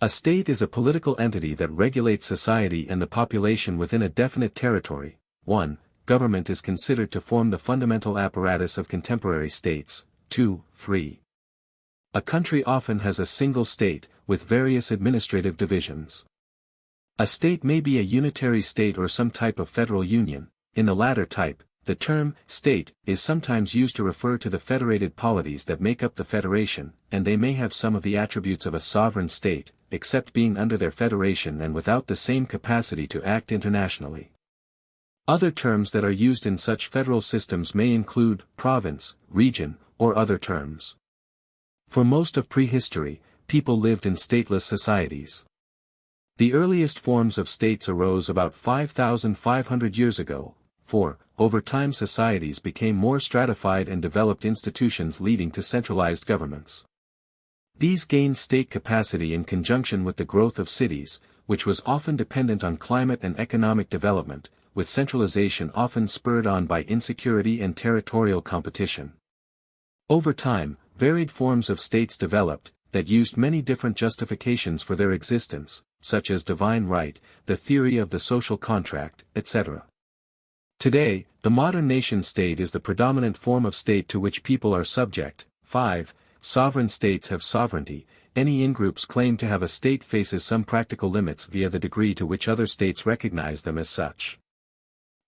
A state is a political entity that regulates society and the population within a definite territory. 1. Government is considered to form the fundamental apparatus of contemporary states. 2, 3. A country often has a single state, with various administrative divisions. A state may be a unitary state or some type of federal union. In the latter type, the term state is sometimes used to refer to the federated polities that make up the federation, and they may have some of the attributes of a sovereign state, except being under their federation and without the same capacity to act internationally. Other terms that are used in such federal systems may include province, region, or other terms. For most of prehistory, people lived in stateless societies. The earliest forms of states arose about 5,500 years ago. Over time societies became more stratified and developed institutions leading to centralized governments. These gained state capacity in conjunction with the growth of cities, which was often dependent on climate and economic development, with centralization often spurred on by insecurity and territorial competition. Over time, varied forms of states developed, that used many different justifications for their existence, such as divine right, the theory of the social contract, etc. Today, the modern nation-state is the predominant form of state to which people are subject. 5. Sovereign states have sovereignty. Any in-groups claim to have a state faces some practical limits via the degree to which other states recognize them as such.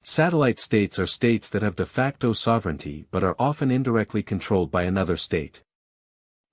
Satellite states are states that have de facto sovereignty but are often indirectly controlled by another state.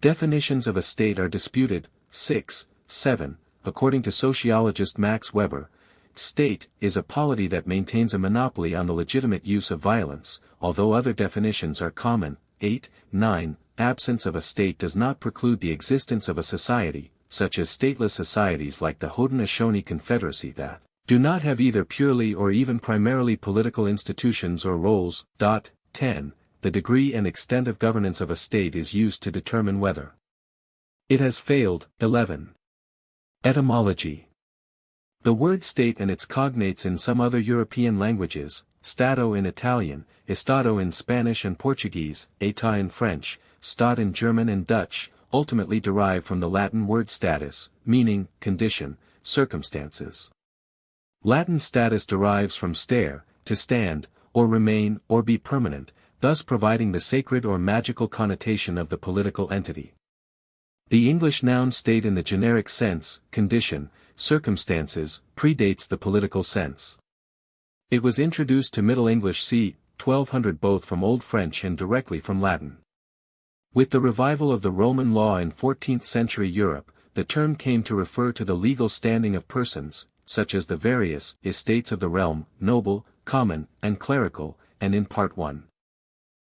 Definitions of a state are disputed. 6, 7. According to sociologist Max Weber, state is a polity that maintains a monopoly on the legitimate use of violence, although other definitions are common. 8, 9. Absence of a state does not preclude the existence of a society, such as stateless societies like the Haudenosaunee Confederacy that do not have either purely or even primarily political institutions or roles. 10. The degree and extent of governance of a state is used to determine whether it has failed. 11. Etymology. The word state and its cognates in some other European languages, Stato in Italian, Estado in Spanish and Portuguese, État in French, Staat in German and Dutch, ultimately derive from the Latin word status, meaning, condition, circumstances. Latin status derives from stare, to stand, or remain, or be permanent, thus providing the sacred or magical connotation of the political entity. The English noun state in the generic sense, condition, circumstances, predates the political sense. It was introduced to Middle English c. 1200 both from Old French and directly from Latin. With the revival of the Roman law in 14th century Europe, the term came to refer to the legal standing of persons, such as the various estates of the realm, noble, common, and clerical, and in Part 1.